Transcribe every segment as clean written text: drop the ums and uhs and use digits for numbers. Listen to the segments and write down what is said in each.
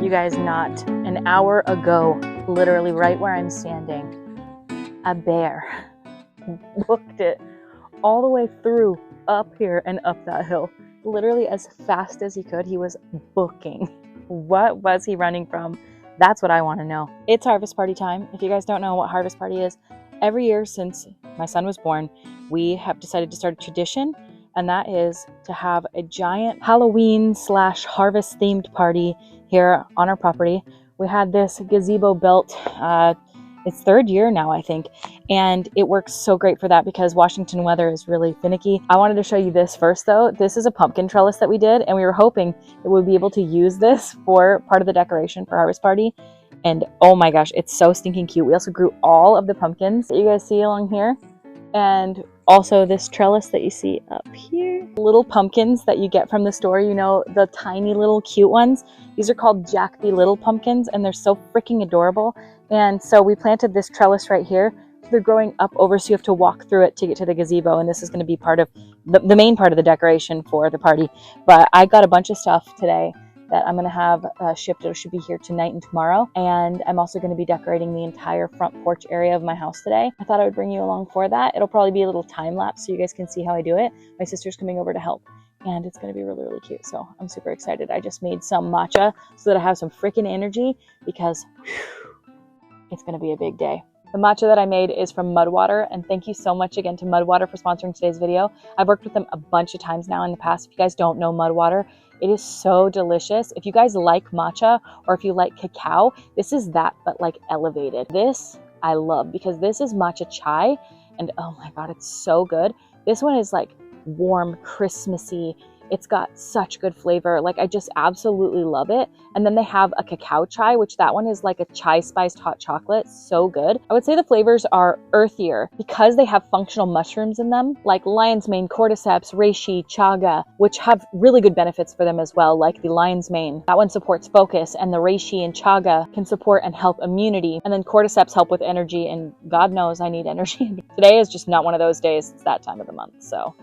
You guys, not an hour ago, literally right where I'm standing, a bear booked it all the way through up here and up that hill. Literally as fast as he could, he was booking. What was he running from? That's what I want to know. It's harvest party time. If you guys don't know what harvest party is, every year since my son was born, we have decided to start a tradition, and that is to have a giant Halloween / harvest themed party here on our property. We had this gazebo built, it's third year now, I think, and it works so great for that because Washington weather is really finicky. I wanted to show you this first though. This is a pumpkin trellis that we did, and we were hoping that we'd be able to use this for part of the decoration for harvest party. And oh my gosh, it's so stinking cute. We also grew all of the pumpkins that you guys see along here, and also this trellis that you see up here. Little pumpkins that you get from the store, you know, the tiny little cute ones. These are called Jack B. Little pumpkins, and they're so freaking adorable. And so we planted this trellis right here. So they're growing up over, so you have to walk through it to get to the gazebo, and this is going to be part of the main part of the decoration for the party. But I got a bunch of stuff today that I'm going to have shipped. It should be here tonight and tomorrow. And I'm also going to be decorating the entire front porch area of my house today. I thought I would bring you along for that. It'll probably be a little time lapse so you guys can see how I do it. My sister's coming over to help, and it's going to be really, really cute. So I'm super excited. I just made some matcha so that I have some freaking energy because it's going to be a big day. The matcha that I made is from Mudwater, and thank you so much again to Mudwater for sponsoring today's video. I've worked with them a bunch of times now in the past. If you guys don't know Mudwater, it is so delicious. If you guys like matcha or if you like cacao, this is that, but like elevated. This I love because this is matcha chai, and oh my God, it's so good. This one is like warm, Christmassy. It's got such good flavor. Like, I just absolutely love it. And then they have a cacao chai, which that one is like a chai spiced hot chocolate. So good. I would say the flavors are earthier because they have functional mushrooms in them, like lion's mane, cordyceps, reishi, chaga, which have really good benefits for them as well, like the lion's mane. That one supports focus, and the reishi and chaga can support and help immunity. And then cordyceps help with energy, and God knows I need energy. Today is just not one of those days. It's that time of the month, so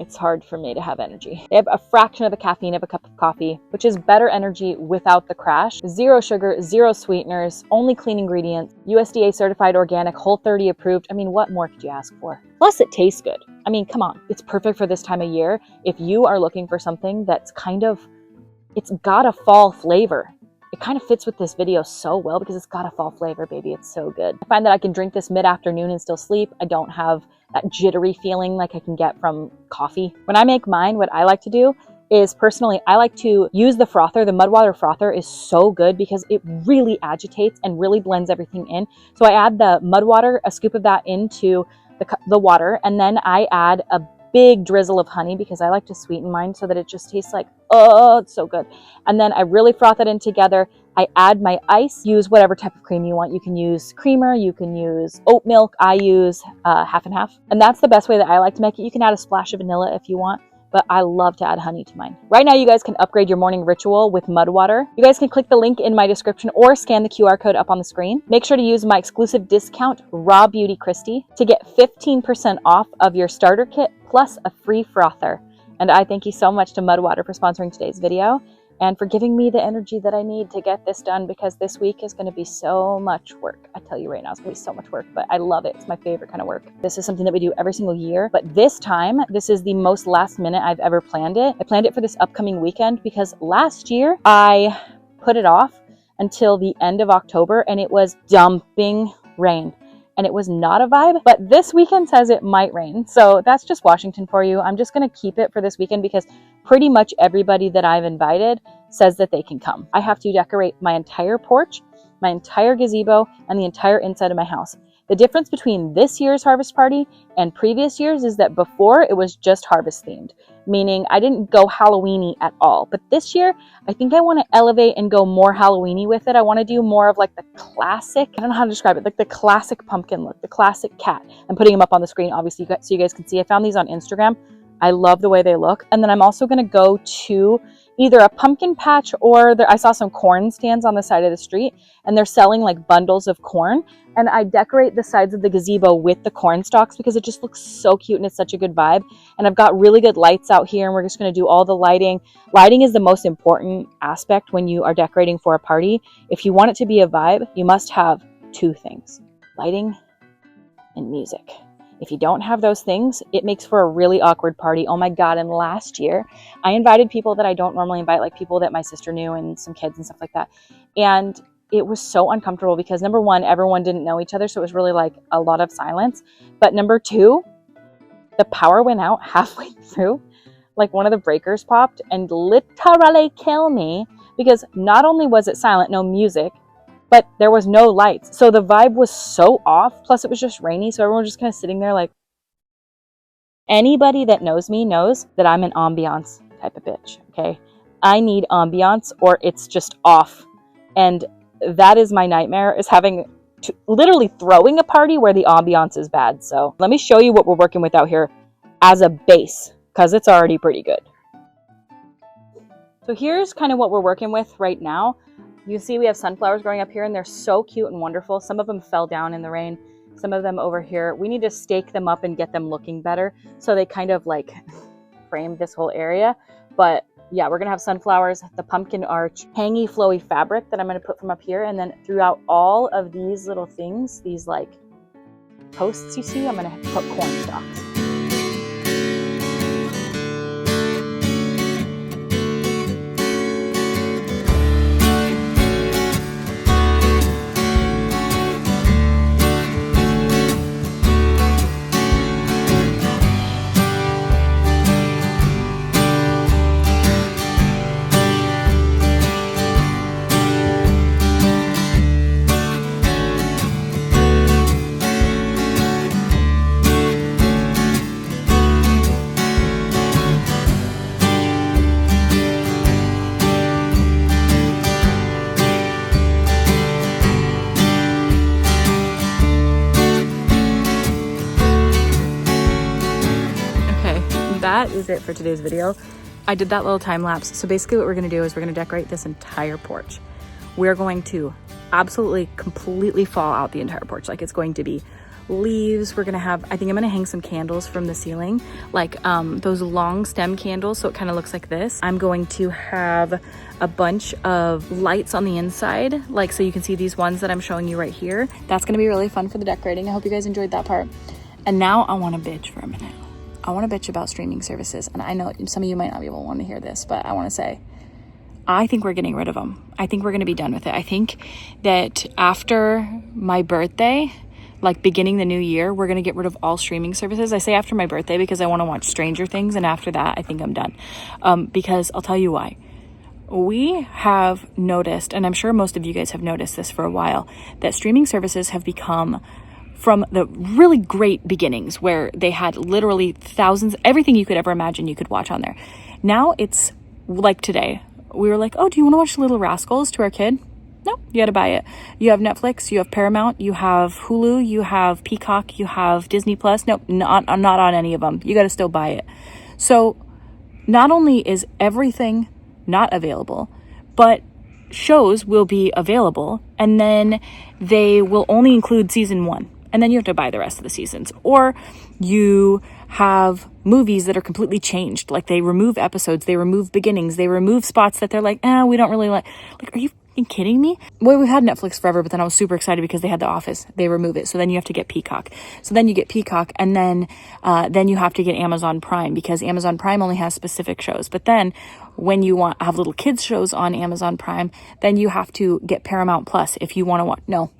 it's hard for me to have energy. They have a fraction of the caffeine of a cup of coffee, which is better energy without the crash. 0 sugar, 0 sweeteners, only clean ingredients, USDA certified organic, Whole30 approved. I mean, what more could you ask for? Plus it tastes good. I mean, come on, it's perfect for this time of year. If you are looking for something that's it's got a fall flavor. It kind of fits with this video so well because it's got a fall flavor, baby. It's so good. I find that I can drink this mid-afternoon and still sleep. I don't have that jittery feeling like I can get from coffee. When I make mine, what I like to do is, personally, I like to use the frother. The Mudwater frother is so good because it really agitates and really blends everything in. So I add the Mudwater, a scoop of that into the water, and then I add a big drizzle of honey because I like to sweeten mine so that it just tastes like, oh, it's so good. And then I really froth it in together. I add my ice. Use whatever type of cream you want. You can use creamer, you can use oat milk. I use half and half. And that's the best way that I like to make it. You can add a splash of vanilla if you want, but I love to add honey to mine. Right now, you guys can upgrade your morning ritual with Mudwater. You guys can click the link in my description or scan the QR code up on the screen. Make sure to use my exclusive discount, RawBeautyKristi, to get 15% off of your starter kit plus a free frother. And I thank you so much to Mudwater for sponsoring today's video and for giving me the energy that I need to get this done, because this week is going to be so much work. I tell you right now, it's going to be so much work, but I love it. It's my favorite kind of work. This is something that we do every single year, but this time, this is the most last minute I've ever planned it. I planned it for this upcoming weekend because last year I put it off until the end of October and it was dumping rain. And it was not a vibe, but this weekend says it might rain. So that's just Washington for you. I'm just gonna keep it for this weekend because pretty much everybody that I've invited says that they can come. I have to decorate my entire porch, my entire gazebo, and the entire inside of my house. The difference between this year's harvest party and previous years is that before it was just harvest themed, meaning I didn't go Halloween-y at all. But this year, I think I want to elevate and go more Halloween-y with it. I want to do more of like the classic, I don't know how to describe it, like the classic pumpkin look, the classic cat. I'm putting them up on the screen, obviously, so you guys can see. I found these on Instagram. I love the way they look. And then I'm also going to go to either a pumpkin patch or I saw some corn stands on the side of the street, and they're selling like bundles of corn. And I decorate the sides of the gazebo with the corn stalks because it just looks so cute and it's such a good vibe. And I've got really good lights out here, and we're just going to do all the lighting. Lighting is the most important aspect when you are decorating for a party. If you want it to be a vibe, you must have two things: lighting and music. If you don't have those things, it makes for a really awkward party. Oh my God. And last year I invited people that I don't normally invite, like people that my sister knew and some kids and stuff like that. And it was so uncomfortable because number one, everyone didn't know each other. So it was really like a lot of silence. But number two, the power went out halfway through. Like one of the breakers popped and literally killed me because not only was it silent, no music, but there was no lights. So the vibe was so off. Plus it was just rainy. So everyone was just kind of sitting there like, anybody that knows me knows that I'm an ambiance type of bitch. Okay. I need ambiance or it's just off. And that is my nightmare, is having to literally throwing a party where the ambiance is bad. So let me show you what we're working with out here as a base, because it's already pretty good. So here's kind of what we're working with right now. You see we have sunflowers growing up here, and they're so cute and wonderful. Some of them fell down in the rain. Some of them over here, we need to stake them up and get them looking better so they kind of like frame this whole area. But yeah, we're gonna have sunflowers, the pumpkin arch, hangy flowy fabric that I'm gonna put from up here, and then throughout all of these little things, these like posts you see, I'm gonna put corn stalks. That is it for today's video. I did that little time lapse. So basically what we're going to do is we're going to decorate this entire porch. We're going to absolutely completely fall out the entire porch. Like it's going to be leaves. We're going to have, I think I'm going to hang some candles from the ceiling, like those long stem candles. So it kind of looks like this. I'm going to have a bunch of lights on the inside. Like, so you can see these ones that I'm showing you right here. That's going to be really fun for the decorating. I hope you guys enjoyed that part. And now I want to bitch for a minute. I want to bitch about streaming services. And I know some of you might not be able to want to hear this, but I want to say, I think we're getting rid of them. I think we're going to be done with it. I think that after my birthday, like beginning the new year, we're going to get rid of all streaming services. I say after my birthday because I want to watch Stranger Things. And after that, I think I'm done. Because I'll tell you why. We have noticed, and I'm sure most of you guys have noticed this for a while, that streaming services have become, from the really great beginnings where they had literally thousands, everything you could ever imagine you could watch on there. Now it's like today. We were like, oh, do you want to watch Little Rascals to our kid? No, you got to buy it. You have Netflix, you have Paramount, you have Hulu, you have Peacock, you have Disney Plus. Nope, not on any of them. You got to still buy it. So not only is everything not available, but shows will be available, and then they will only include season 1. And then you have to buy the rest of the seasons. Or you have movies that are completely changed. Like they remove episodes, they remove beginnings, they remove spots that they're like, we don't really like. Like, are you kidding me? Well, we've had Netflix forever, but then I was super excited because they had The Office. They remove it. So then you have to get Peacock. So then you get Peacock, and then you have to get Amazon Prime, because Amazon Prime only has specific shows. But then when you want to have little kids shows on Amazon Prime, then you have to get Paramount Plus if you want to watch. No.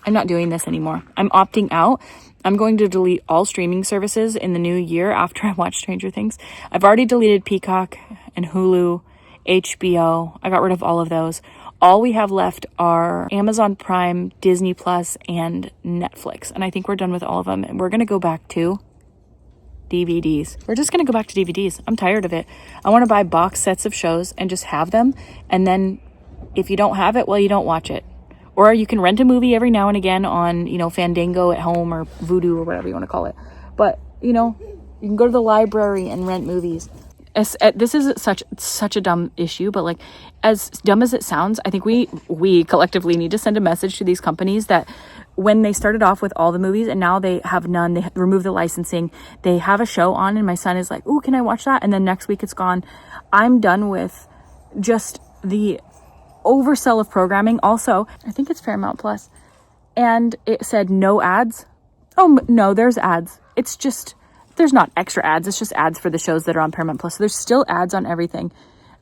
I'm not doing this anymore. I'm opting out. I'm going to delete all streaming services in the new year after I watch Stranger Things. I've already deleted Peacock and Hulu, HBO. I got rid of all of those. All we have left are Amazon Prime, Disney Plus, and Netflix. And I think we're done with all of them. And we're going to go back to DVDs. We're just going to go back to DVDs. I'm tired of it. I want to buy box sets of shows and just have them. And then if you don't have it, well, you don't watch it. Or you can rent a movie every now and again on, Fandango at home or Vudu or whatever you want to call it. But, you can go to the library and rent movies. this is such a dumb issue, but like, as dumb as it sounds, I think we collectively need to send a message to these companies that when they started off with all the movies and now they have none, they remove the licensing, they have a show on and my son is like, "Ooh, can I watch that?" And then next week it's gone. I'm done with just the oversell of programming. Also, I think it's Paramount Plus, and it said no ads. Oh no, there's ads. It's just, there's not extra ads. It's just ads for the shows that are on Paramount Plus. So there's still ads on everything.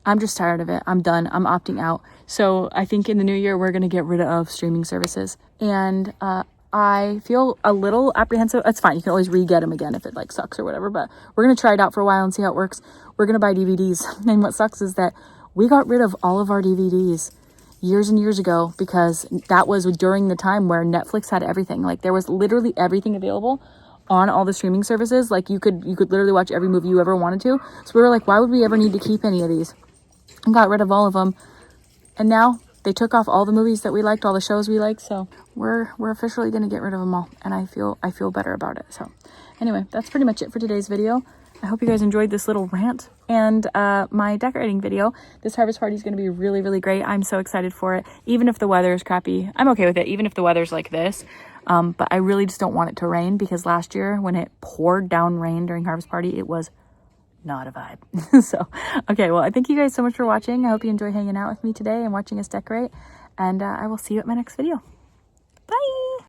I'm just tired of it. I'm done. I'm opting out. So I think in the new year, we're going to get rid of streaming services. And I feel a little apprehensive. It's fine. You can always re-get them again if it like sucks or whatever. But we're going to try it out for a while and see how it works. We're going to buy DVDs. And what sucks is that we got rid of all of our DVDs years and years ago because that was during the time where Netflix had everything. Like there was literally everything available on all the streaming services. Like you could literally watch every movie you ever wanted to. So we were like, why would we ever need to keep any of these? And got rid of all of them. And now they took off all the movies that we liked, all the shows we liked. So we're officially going to get rid of them all. And I feel better about it. So anyway, that's pretty much it for today's video. I hope you guys enjoyed this little rant and my decorating video. This harvest party is going to be really, really great. I'm so excited for it. Even if the weather is crappy, I'm okay with it. Even if the weather's like this. But I really just don't want it to rain because last year when it poured down rain during harvest party, it was not a vibe. So, okay, well, I thank you guys so much for watching. I hope you enjoy hanging out with me today and watching us decorate. And I will see you at my next video. Bye!